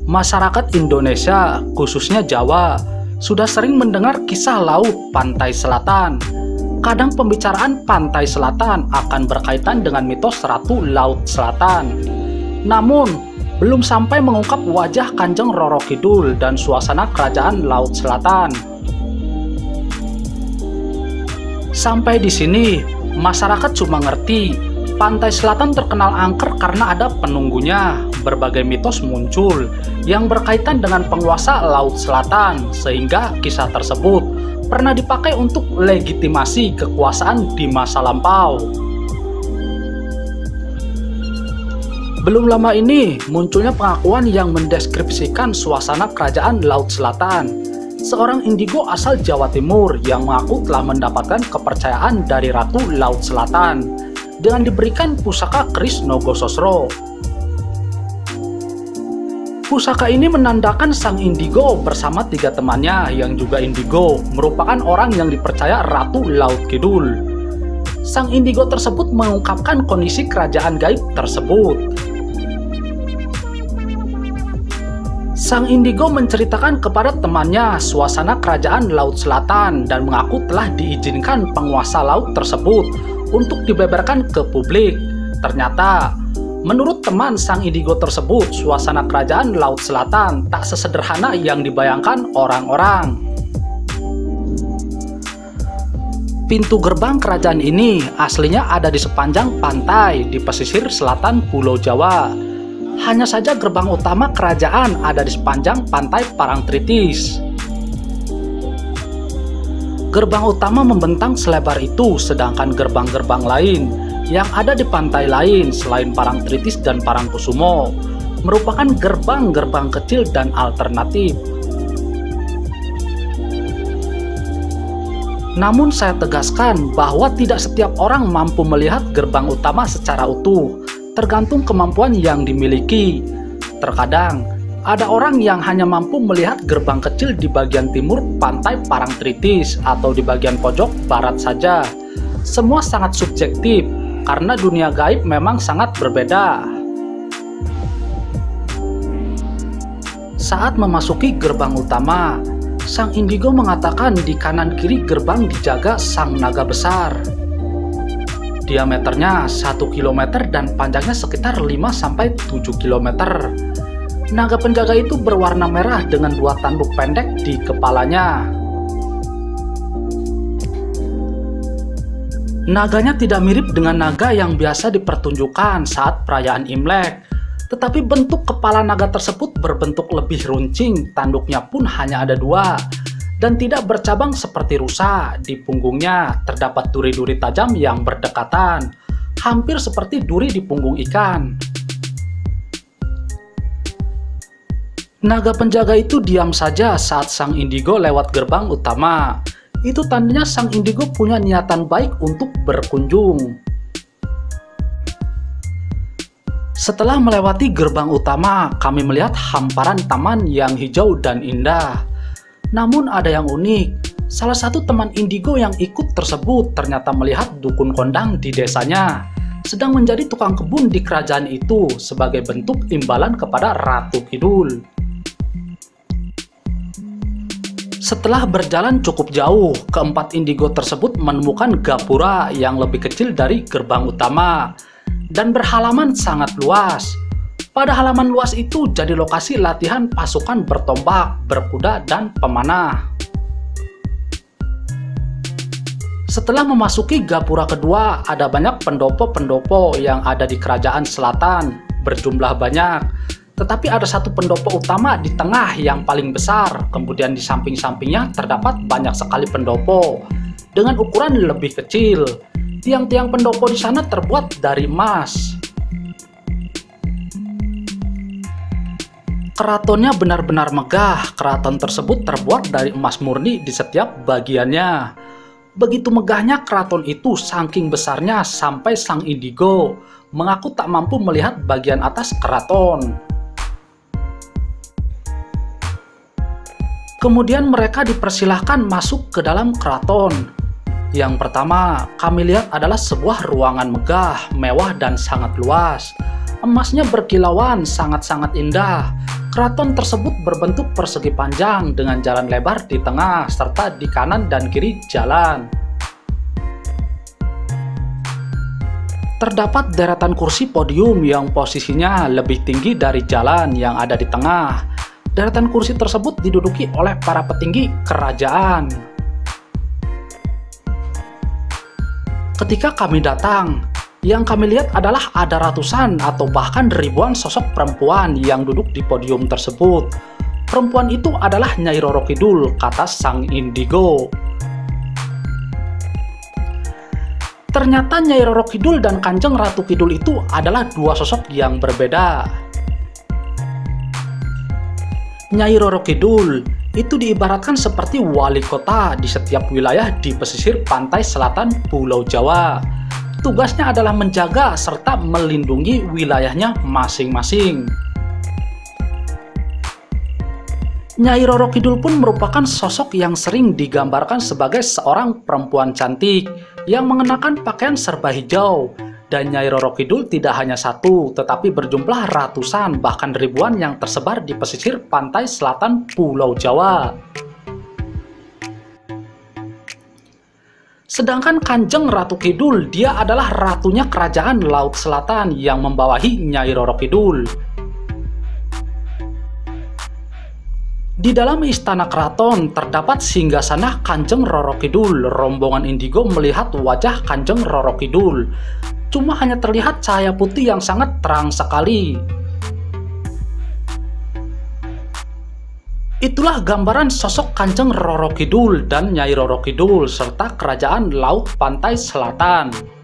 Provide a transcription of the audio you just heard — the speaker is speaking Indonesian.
Masyarakat Indonesia, khususnya Jawa, sudah sering mendengar kisah laut pantai selatan. Kadang pembicaraan pantai selatan akan berkaitan dengan mitos Ratu Laut Selatan. Namun, belum sampai mengungkap wajah Kanjeng Roro Kidul dan suasana kerajaan Laut Selatan. Sampai di sini, masyarakat cuma ngerti pantai selatan terkenal angker karena ada penunggunya. Berbagai mitos muncul yang berkaitan dengan penguasa Laut Selatan, sehingga kisah tersebut pernah dipakai untuk legitimasi kekuasaan di masa lampau. Belum lama ini munculnya pengakuan yang mendeskripsikan suasana kerajaan Laut Selatan. Seorang indigo asal Jawa Timur yang mengaku telah mendapatkan kepercayaan dari Ratu Laut Selatan dengan diberikan pusaka keris Nogososro. Pusaka ini menandakan sang indigo bersama 3 temannya yang juga indigo merupakan orang yang dipercaya Ratu Laut Kidul. Sang indigo tersebut mengungkapkan kondisi kerajaan gaib tersebut. Sang indigo menceritakan kepada temannya suasana kerajaan Laut Selatan dan mengaku telah diizinkan penguasa laut tersebut untuk dibeberkan ke publik. Ternyata, menurut teman sang indigo tersebut, suasana kerajaan Laut Selatan tak sesederhana yang dibayangkan orang-orang. Pintu gerbang kerajaan ini aslinya ada di sepanjang pantai di pesisir selatan Pulau Jawa. Hanya saja gerbang utama kerajaan ada di sepanjang pantai Parangtritis. Gerbang utama membentang selebar itu, sedangkan gerbang-gerbang lain yang ada di pantai lain selain Parangtritis dan Parangkusumo merupakan gerbang-gerbang kecil dan alternatif. Namun saya tegaskan bahwa tidak setiap orang mampu melihat gerbang utama secara utuh, tergantung kemampuan yang dimiliki. Terkadang ada orang yang hanya mampu melihat gerbang kecil di bagian timur pantai Parangtritis atau di bagian pojok barat saja. Semua sangat subjektif karena dunia gaib memang sangat berbeda. Saat memasuki gerbang utama, sang indigo mengatakan di kanan kiri gerbang dijaga sang naga besar. Diameternya 1 km dan panjangnya sekitar 5-7 km. Naga penjaga itu berwarna merah dengan 2 tanduk pendek di kepalanya. Naganya tidak mirip dengan naga yang biasa dipertunjukkan saat perayaan Imlek, tetapi bentuk kepala naga tersebut berbentuk lebih runcing, tanduknya pun hanya ada 2 dan tidak bercabang seperti rusa. Di punggungnya terdapat duri-duri tajam yang berdekatan, hampir seperti duri di punggung ikan. Naga penjaga itu diam saja saat sang indigo lewat gerbang utama. Itu tandanya sang indigo punya niatan baik untuk berkunjung. Setelah melewati gerbang utama, kami melihat hamparan taman yang hijau dan indah. Namun ada yang unik, salah satu teman indigo yang ikut tersebut ternyata melihat dukun kondang di desanya sedang menjadi tukang kebun di kerajaan itu sebagai bentuk imbalan kepada Ratu Kidul. Setelah berjalan cukup jauh, keempat indigo tersebut menemukan gapura yang lebih kecil dari gerbang utama dan berhalaman sangat luas. Pada halaman luas itu jadi lokasi latihan pasukan bertombak, berkuda, dan pemanah. Setelah memasuki gapura kedua, ada banyak pendopo-pendopo yang ada di kerajaan selatan, berjumlah banyak. Tetapi ada satu pendopo utama di tengah yang paling besar, kemudian di samping-sampingnya terdapat banyak sekali pendopo dengan ukuran lebih kecil. Tiang-tiang pendopo di sana terbuat dari emas. Keratonnya benar-benar megah. Keraton tersebut terbuat dari emas murni di setiap bagiannya. Begitu megahnya keraton itu, saking besarnya sampai sang indigo mengaku tak mampu melihat bagian atas keraton. Kemudian mereka dipersilahkan masuk ke dalam keraton. Yang pertama kami lihat adalah sebuah ruangan megah, mewah, dan sangat luas. Emasnya berkilauan, sangat-sangat indah. Keraton tersebut berbentuk persegi panjang dengan jalan lebar di tengah serta di kanan dan kiri jalan. Terdapat deretan kursi podium yang posisinya lebih tinggi dari jalan yang ada di tengah. Deretan kursi tersebut diduduki oleh para petinggi kerajaan. Ketika kami datang, yang kami lihat adalah ada ratusan atau bahkan ribuan sosok perempuan yang duduk di podium tersebut. Perempuan itu adalah Nyai Roro Kidul, kata Sang Indigo. Ternyata Nyai Roro Kidul dan Kanjeng Ratu Kidul itu adalah dua sosok yang berbeda. Nyai Roro Kidul itu diibaratkan seperti wali kota di setiap wilayah di pesisir pantai selatan Pulau Jawa. Tugasnya adalah menjaga serta melindungi wilayahnya masing-masing. Nyai Roro Kidul pun merupakan sosok yang sering digambarkan sebagai seorang perempuan cantik yang mengenakan pakaian serba hijau. Dan Nyai Roro Kidul tidak hanya satu, tetapi berjumlah ratusan bahkan ribuan yang tersebar di pesisir pantai selatan Pulau Jawa. Sedangkan Kanjeng Ratu Kidul, dia adalah ratunya kerajaan Laut Selatan yang membawahi Nyai Roro Kidul. Di dalam istana keraton terdapat singgasana Kanjeng Roro Kidul. Rombongan Indigo melihat wajah Kanjeng Roro Kidul. Cuma hanya terlihat cahaya putih yang sangat terang sekali. Itulah gambaran sosok Kanjeng Roro Kidul dan Nyai Roro Kidul serta kerajaan Laut Pantai Selatan.